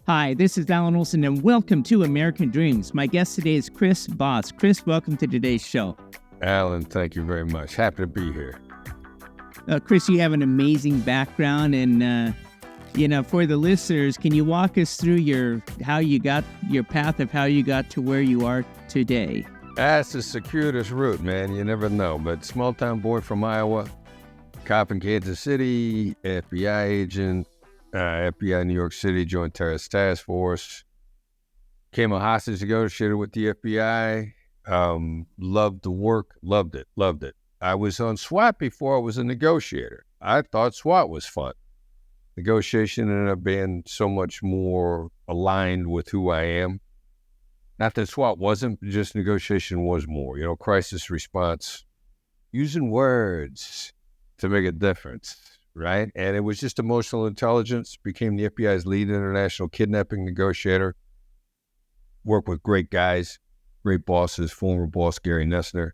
Hi, this is Alan Olson, and welcome to American Dreams. My guest today is Chris Voss. Chris, welcome to today's show. Alan, thank you very much. Happy to be here. Chris, you have an amazing background, and for the listeners, can you walk us through your path of how you got to where you are today? That's the circuitous route, man. You never know. But small town boy from Iowa, cop in Kansas City, FBI agent, FBI New York City, Joint Terrorist Task Force. Became a hostage negotiator with the FBI. Loved the work, loved it. I was on SWAT before I was a negotiator. I thought SWAT was fun. Negotiation ended up being so much more aligned with who I am. Not that SWAT wasn't, just negotiation was more. Crisis response, using words to make a difference, right? And it was just emotional intelligence. Became the FBI's lead international kidnapping negotiator. Worked with great guys, great bosses, former boss Gary Nessner.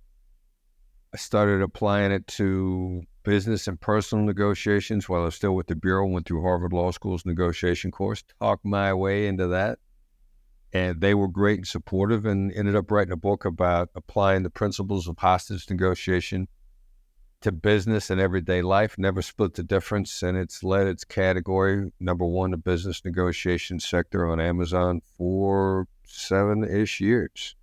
I started applying it to business and personal negotiations while I was still with the Bureau. Went through Harvard Law School's negotiation course, talked my way into that. And they were great and supportive, and ended up writing a book about applying the principles of hostage negotiation to business and everyday life. Never split the difference, and it's led its category #1 the business negotiation sector on Amazon for 7-ish years.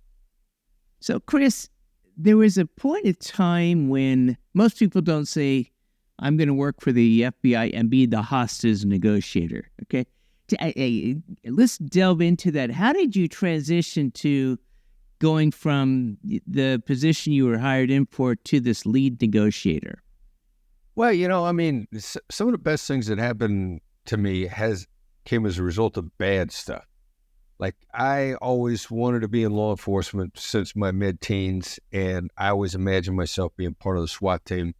So, Chris, there was a point in time when most people don't say, I'm going to work for the FBI and be the hostage negotiator, okay? Let's delve into that. How did you transition to going from the position you were hired in for to this lead negotiator? Well, some of the best things that happened to me came as a result of bad stuff. Like, I always wanted to be in law enforcement since my mid-teens, and I always imagined myself being part of the SWAT team.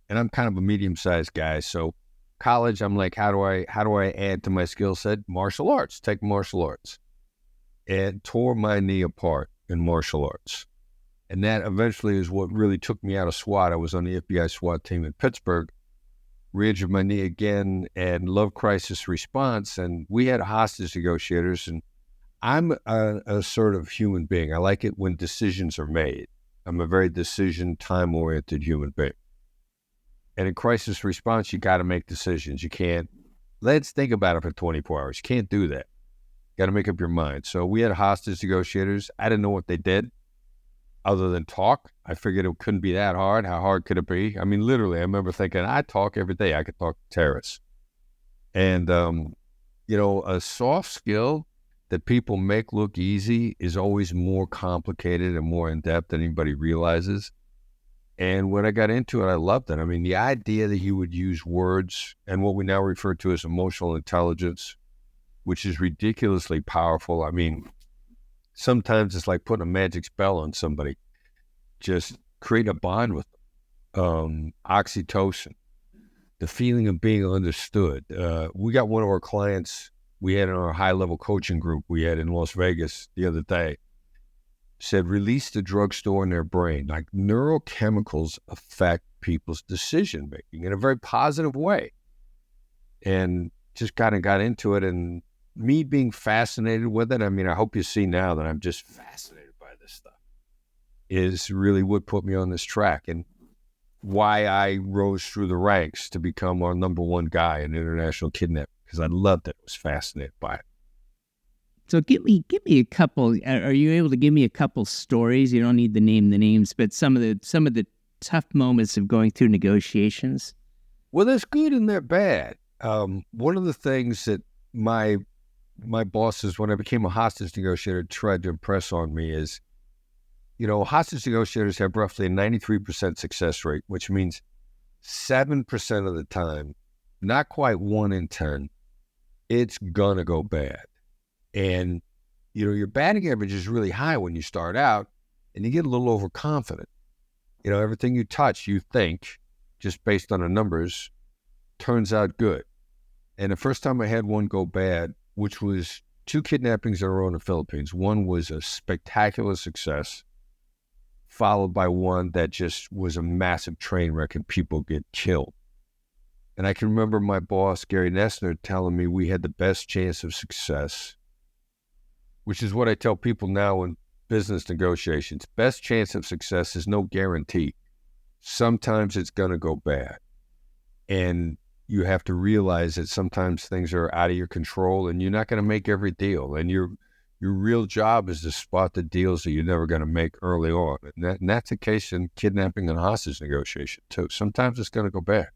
And I'm kind of a medium-sized guy, so college, I'm like, how do I add to my skill set? Martial arts. Take martial arts. And tore my knee apart in martial arts. And that eventually is what really took me out of SWAT. I was on the FBI SWAT team in Pittsburgh, re-injured my knee again, and loved crisis response. And we had hostage negotiators, and I'm an assertive human being. I like it when decisions are made. I'm a very decision, time-oriented human being. And in crisis response, you got to make decisions. You can't, let's think about it for 24 hours. You can't do that. Got to make up your mind. So we had hostage negotiators. I didn't know what they did other than talk. I figured it couldn't be that hard. How hard could it be? I mean, literally, I remember thinking, I talk every day. I could talk to terrorists. And, a soft skill that people make look easy is always more complicated and more in-depth than anybody realizes. And when I got into it, I loved it. I mean, the idea that you would use words and what we now refer to as emotional intelligence, which is ridiculously powerful. I mean, sometimes it's like putting a magic spell on somebody. Just create a bond with them. Oxytocin, the feeling of being understood. We got one of our clients we had in our high-level coaching group we had in Las Vegas the other day, said release the drugstore in their brain. Like, neurochemicals affect people's decision-making in a very positive way. And just kind of got into it, and me being fascinated with it, I mean, I hope you see now that I'm just fascinated by this stuff, is really what put me on this track and why I rose through the ranks to become our #1 guy in international kidnapping, because I loved it. I was fascinated by it. So give me a couple. Are you able to give me a couple stories? You don't need to name the names, but some of the tough moments of going through negotiations. Well, there's good and they're bad. One of the things that my bosses, when I became a hostage negotiator, tried to impress on me is, hostage negotiators have roughly a 93% success rate, which means 7% of the time, not quite 1 in 10, it's gonna go bad. And, your batting average is really high when you start out, and you get a little overconfident. Everything you touch, you think, just based on the numbers, turns out good. And the first time I had one go bad, which was 2 kidnappings in a row in the Philippines, one was a spectacular success, followed by one that just was a massive train wreck and people get killed. And I can remember my boss, Gary Nessner, telling me we had the best chance of success, which is what I tell people now in business negotiations. Best chance of success is no guarantee. Sometimes it's going to go bad. And you have to realize that sometimes things are out of your control and you're not going to make every deal. And your real job is to spot the deals that you're never going to make early on. And that's the case in kidnapping and hostage negotiation too. Sometimes it's going to go bad.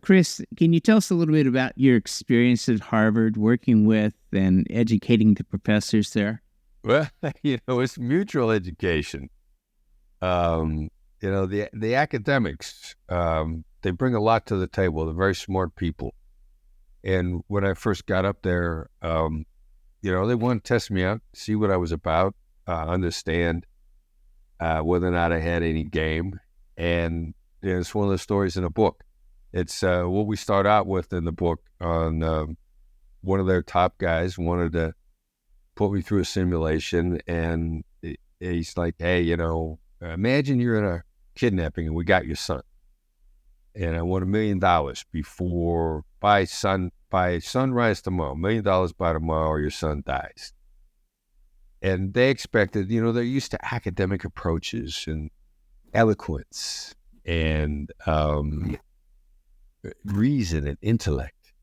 Chris, can you tell us a little bit about your experience at Harvard, working with and educating the professors there? Well, it's mutual education. The academics, they bring a lot to the table. They're very smart people. And when I first got up there, they wanted to test me out, see what I was about, understand whether or not I had any game. And it's one of the stories in a book. It's what we start out with in the book on one of their top guys wanted to put me through a simulation. And he's like, hey, imagine you're in a kidnapping and we got your son. And I want $1 million by sunrise tomorrow, $1 million by tomorrow or your son dies. And they expected, they're used to academic approaches and eloquence and reason and intellect.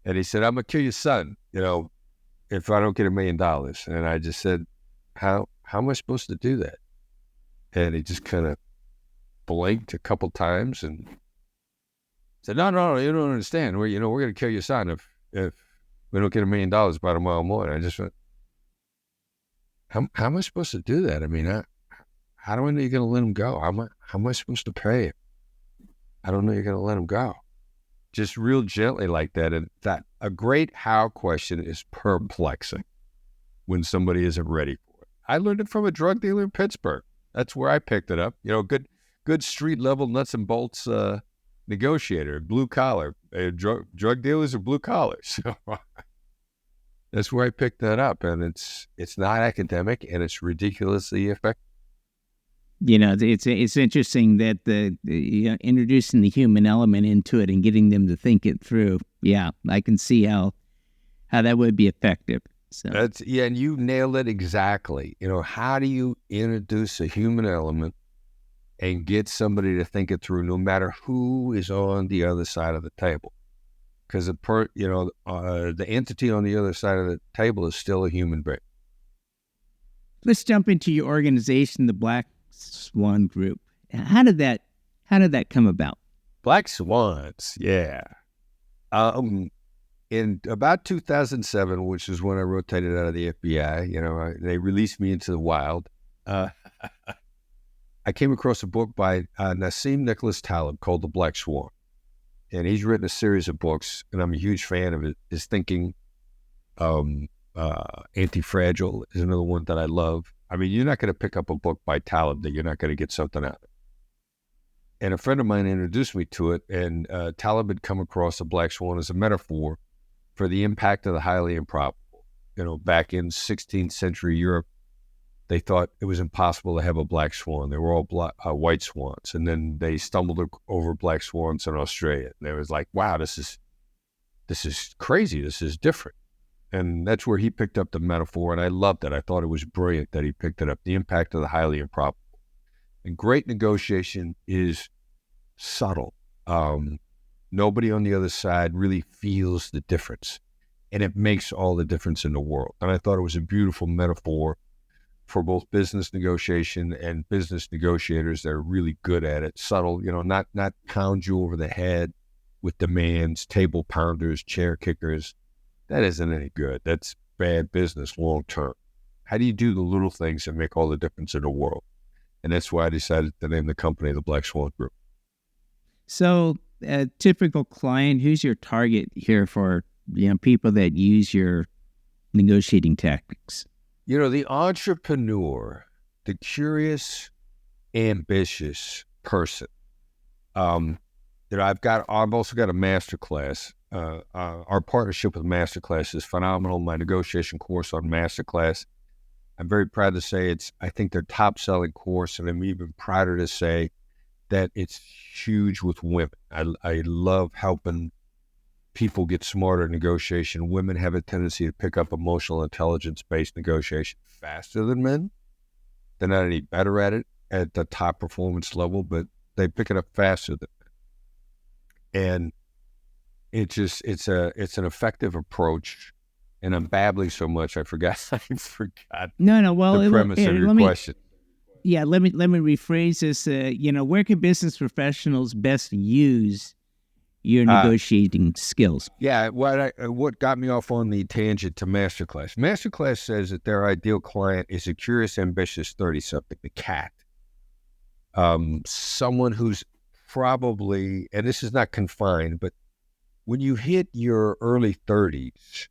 And he said, I'm going to kill your son, if I don't get $1 million. And I just said, how am I supposed to do that? And he just kind of blinked a couple times and said, no, you don't understand. We're going to kill your son if we don't get $1 million by tomorrow morning. I just went, how am I supposed to do that? I mean, how do I know you're going to let him go? How am I supposed to pay him? I don't know you're going to let him go. Just real gently like that. And that a great how question is perplexing when somebody isn't ready for it. I learned it from a drug dealer in Pittsburgh. That's where I picked it up. Good street level nuts and bolts negotiator, blue collar. Drug dealers are blue collars. So that's where I picked that up. And it's not academic and it's ridiculously effective. It's interesting that introducing the human element into it and getting them to think it through. Yeah, I can see how that would be effective. So and you nailed it exactly. How do you introduce a human element and get somebody to think it through, no matter who is on the other side of the table? Because the entity on the other side of the table is still a human being. Let's jump into your organization, the Black Swan Group. How did that come about? Black Swans, yeah. In about 2007, which is when I rotated out of the FBI, they released me into the wild. I came across a book by Nassim Nicholas Taleb called The Black Swan. And he's written a series of books, and I'm a huge fan of it. His thinking, Anti-Fragile is another one that I love. I mean, you're not going to pick up a book by Taleb that you're not going to get something out of it. And a friend of mine introduced me to it, and Taleb had come across the Black Swan as a metaphor for the impact of the highly improbable. Back in 16th century Europe, they thought it was impossible to have a black swan. They were all white swans. And then they stumbled over black swans in Australia. And they was like, wow, this is crazy. This is different. And that's where he picked up the metaphor. And I loved it. I thought it was brilliant that he picked it up, the impact of the highly improbable. And great negotiation is subtle. Nobody on the other side really feels the difference. And it makes all the difference in the world. And I thought it was a beautiful metaphor for both business negotiation and business negotiators that are really good at it. Subtle, not pound you over the head with demands, table pounders, chair kickers. That isn't any good. That's bad business long term. How do you do the little things that make all the difference in the world? And that's why I decided to name the company the Black Swan Group. So a typical client, who's your target here for people that use your negotiating tactics? The entrepreneur, the curious, ambitious person. I've also got a masterclass. Our partnership with Masterclass is phenomenal. My negotiation course on Masterclass, I'm very proud to say I think their top selling course, and I'm even prouder to say that it's huge with women. I love helping people get smarter at negotiation. Women have a tendency to pick up emotional intelligence-based negotiation faster than men. They're not any better at it at the top performance level, but they pick it up faster than men. And it's an effective approach. And I'm babbling so much, I forgot No. Well, the premise of your question. Yeah, let me rephrase this. Where can business professionals best use your negotiating skills? Yeah, what got me off on the tangent to Masterclass. Masterclass says that their ideal client is a curious, ambitious 30-something, the cat. Someone who's probably, and this is not confined, but when you hit your early 30s,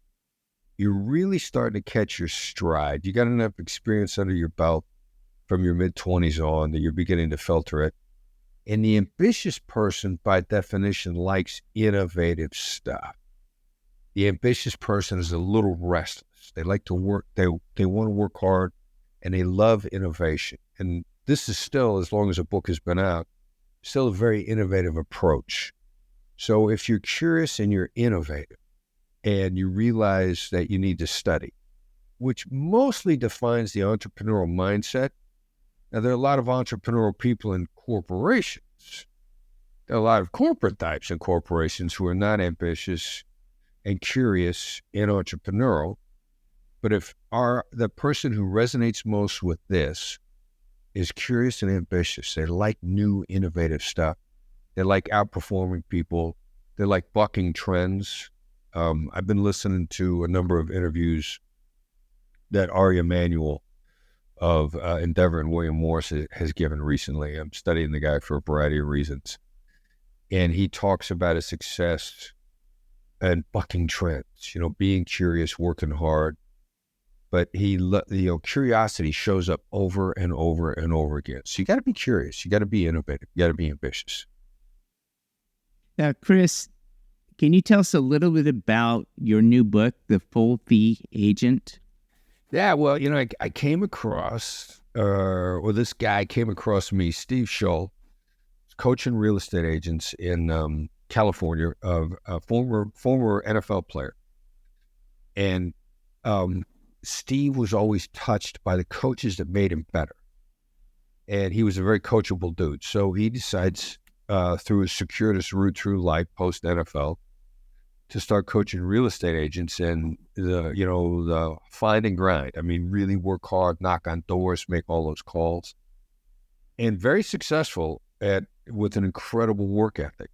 you're really starting to catch your stride. You got enough experience under your belt from your mid-20s on that you're beginning to filter it. And the ambitious person, by definition, likes innovative stuff. The ambitious person is a little restless. They like to work. They want to work hard, and they love innovation. And this is still, as long as a book has been out, still a very innovative approach. So if you're curious and you're innovative, and you realize that you need to study, which mostly defines the entrepreneurial mindset. Now, there are a lot of entrepreneurial people in corporations. There are a lot of corporate types in corporations who are not ambitious and curious and entrepreneurial. But if the person who resonates most with this is curious and ambitious, they like new, innovative stuff. They like outperforming people. They like bucking trends. I've been listening to a number of interviews that Ari Emanuel of Endeavor and William Morris has given recently. I'm studying the guy for a variety of reasons. And he talks about his success and bucking trends, being curious, working hard. But curiosity shows up over and over and over again. So you got to be curious. You got to be innovative. You got to be ambitious. Now, Chris, can you tell us a little bit about your new book, The Full Fee Agent? Yeah, well, I came across, this guy came across me, Steve Shull, coaching real estate agents in California, a former NFL player. And Steve was always touched by the coaches that made him better. And he was a very coachable dude. So he decides, through his circuitous route through life, post-NFL, to start coaching real estate agents and the find and grind. I mean, really work hard, knock on doors, make all those calls, and very successful with an incredible work ethic.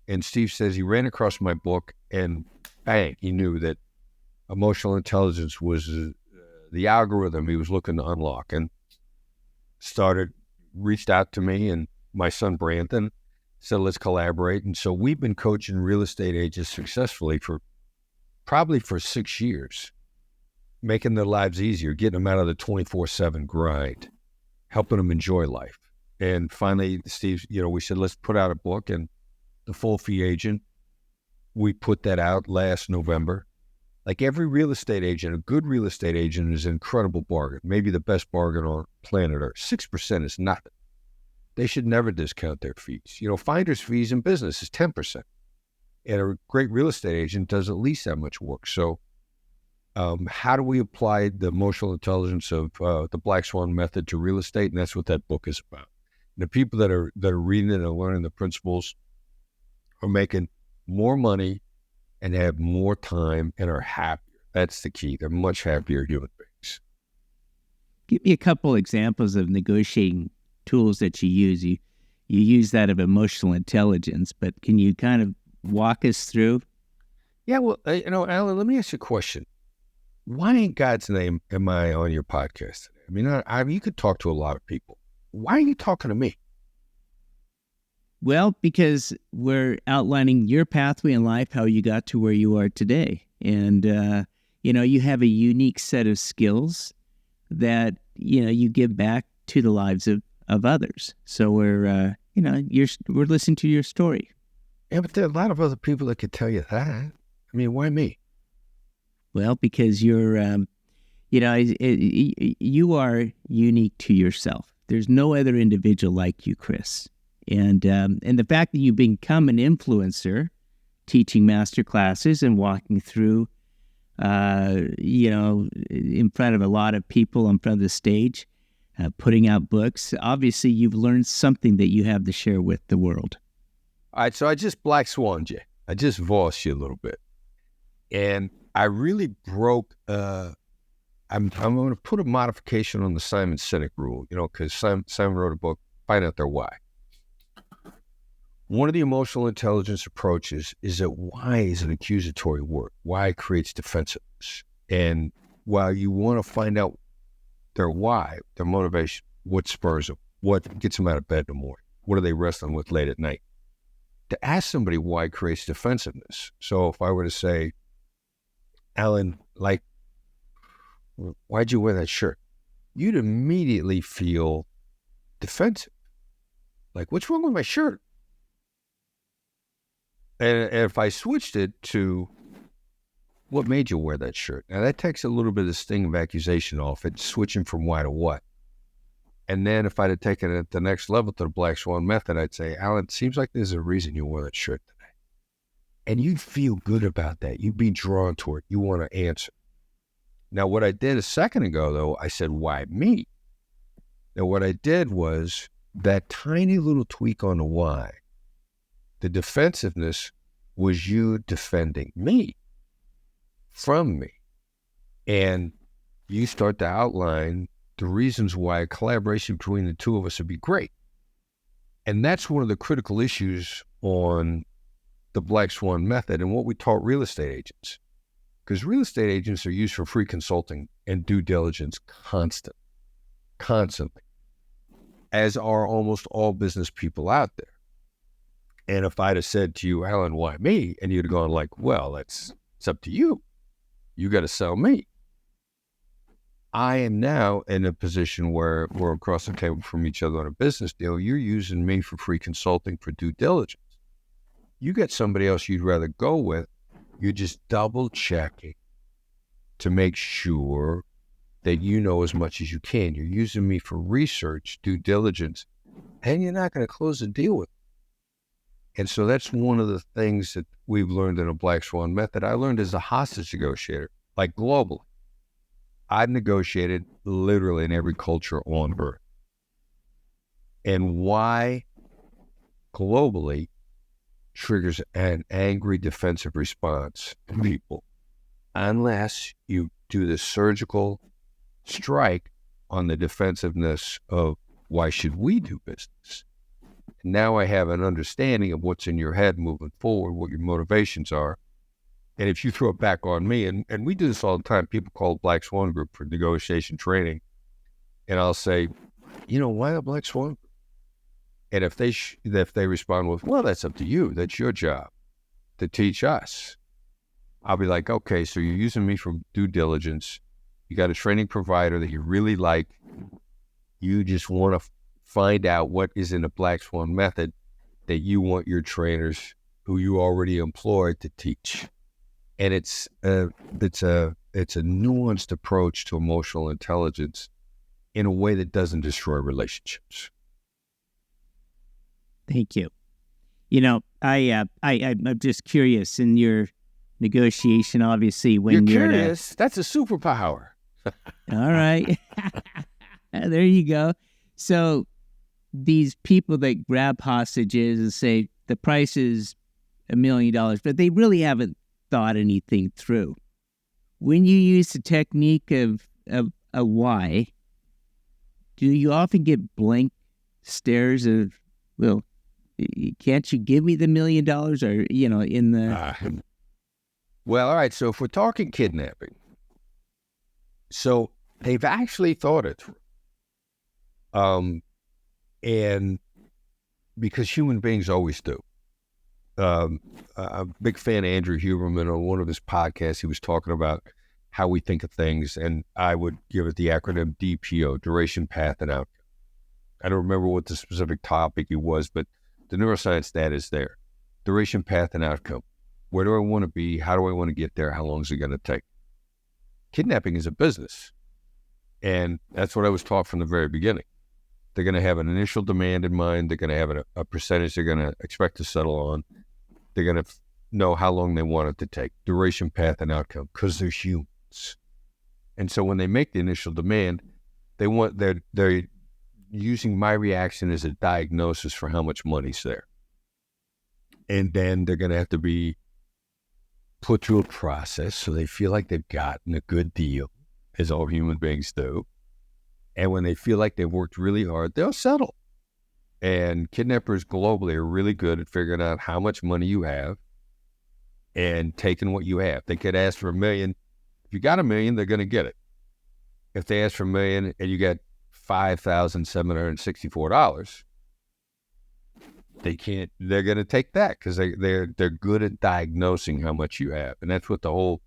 And Steve says he ran across my book and bang, he knew that emotional intelligence was the algorithm he was looking to unlock, and reached out to me and my son Brandon. So let's collaborate. And so we've been coaching real estate agents successfully probably for 6 years, making their lives easier, getting them out of the 24/7 grind, helping them enjoy life. And finally, Steve, we said, let's put out a book, and The Full Fee Agent, we put that out last November. Like every real estate agent, a good real estate agent is an incredible bargain, maybe the best bargain on planet Earth. 6% is nothing. They should never discount their fees. Finder's fees in business is 10%. And a great real estate agent does at least that much work. So how do we apply the emotional intelligence of the Black Swan method to real estate? And that's what that book is about. And the people that are reading it and learning the principles are making more money and have more time and are happier. That's the key. They're much happier human beings. Give me a couple examples of negotiating tools that you use. You use that of emotional intelligence, but can you kind of walk us through? Yeah, well, Alan, let me ask you a question. Why in God's name am I on your podcast today? I mean, you could talk to a lot of people. Why are you talking to me? Well, because we're outlining your pathway in life, how you got to where you are today. And, you have a unique set of skills that, you give back to the lives of others. So we're listening to your story. Yeah, but there are a lot of other people that could tell you that. I mean, why me? Well, because you're, you are unique to yourself. There's no other individual like you, Chris. And the fact that you become an influencer, teaching master classes and walking through, in front of a lot of people, in front of the stage, putting out books. Obviously, you've learned something that you have to share with the world. All right, so I just black swan you. I just Voss you a little bit. And I really broke, I'm going to put a modification on the Simon Sinek rule, because Simon wrote a book, Find Out Their Why. One of the emotional intelligence approaches is that why is an accusatory word. Why creates defensiveness. And while you want to find out their why, their motivation, what spurs them, what gets them out of bed in the morning, what are they wrestling with late at night, to ask somebody why creates defensiveness. So if I were to say, Alan, why'd you wear that shirt? You'd immediately feel defensive. Like, what's wrong with my shirt? And if I switched it to, what made you wear that shirt? Now that takes a little bit of the sting of accusation off it, switching from why to what. And then if I'd have taken it at the next level to the Black Swan method, I'd say, Alan, it seems like there's a reason you wore that shirt today. And you'd feel good about that. You'd be drawn toward it. You want to answer. Now, what I did a second ago, though, I said, why me? Now, what I did was that tiny little tweak on the why. The defensiveness was you defending me from me. And you start to outline the reasons why a collaboration between the two of us would be great. And that's one of the critical issues on the Black Swan method and what we taught real estate agents. Because real estate agents are used for free consulting and due diligence constantly, as are almost all business people out there. And if I'd have said to you, Alan, why me? And you'd have gone like, well, it's up to you. You got to sell me. I am now in a position where we're across the table from each other on a business deal. You're using me for free consulting for due diligence. You get somebody else you'd rather go with. You're just double checking to make sure that you know as much as you can. You're using me for research, due diligence, and you're not going to close a deal with me. And so that's one of the things that we've learned in a Black Swan method. I learned as a hostage negotiator, like globally. I've negotiated literally in every culture on earth. And why globally triggers an angry defensive response to people unless you do the surgical strike on the defensiveness of why should we do business? Now I have an understanding of what's in your head moving forward, what your motivations are. And if you throw it back on me, and we do this all the time, people call it Black Swan Group for negotiation training. And I'll say, why the Black Swan Group? And if they respond with, well, that's up to you. That's your job to teach us. I'll be like, okay, so you're using me for due diligence. You got a training provider that you really like. You just want to find out what is in the Black Swan method that you want your trainers who you already employ to teach. And it's a nuanced approach to emotional intelligence in a way that doesn't destroy relationships. Thank you. I'm just curious in your negotiation, obviously, when you're curious, that's a superpower. All right. There you go. So these people that grab hostages and say the price is $1 million, but they really haven't thought anything through. When you use the technique of a why, do you often get blank stares of, well, can't you give me the $1 million? Or, in the... Well, all right. So if we're talking kidnapping, so they've actually thought it through. And because human beings always do. I'm a big fan of Andrew Huberman. On one of his podcasts, he was talking about how we think of things, and I would give it the acronym DPO, duration, path, and outcome. I don't remember what the specific topic it was, but the neuroscience data is there. Duration, path, and outcome. Where do I want to be? How do I want to get there? How long is it going to take? Kidnapping is a business. And that's what I was taught from the very beginning. They're going to have an initial demand in mind. They're going to have a percentage they're going to expect to settle on. They're going to know how long they want it to take, duration, path, and outcome, because they're humans. And so when they make the initial demand, they're using my reaction as a diagnosis for how much money's there. And then they're going to have to be put through a process so they feel like they've gotten a good deal, as all human beings do. And when they feel like they've worked really hard, they'll settle. And kidnappers globally are really good at figuring out how much money you have and taking what you have. They could ask for $1 million. If you got $1 million, they're going to get it. If they ask for $1 million and you get $5,764, they're going to take that because they're good at diagnosing how much you have. And that's what the whole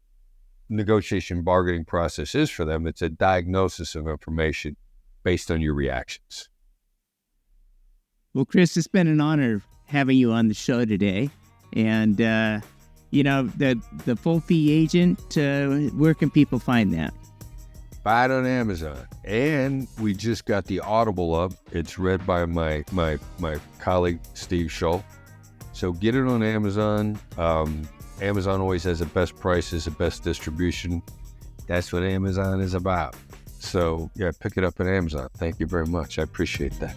negotiation bargaining process is for them. It's a diagnosis of information based on your reactions. Well, Chris, it's been an honor having you on the show today. And, the full fee agent, where can people find that? Buy it on Amazon. And we just got the Audible up. It's read by my colleague, Steve Shull. So get it on Amazon. Amazon always has the best prices, the best distribution. That's what Amazon is about. So, yeah, pick it up on Amazon. Thank you very much. I appreciate that.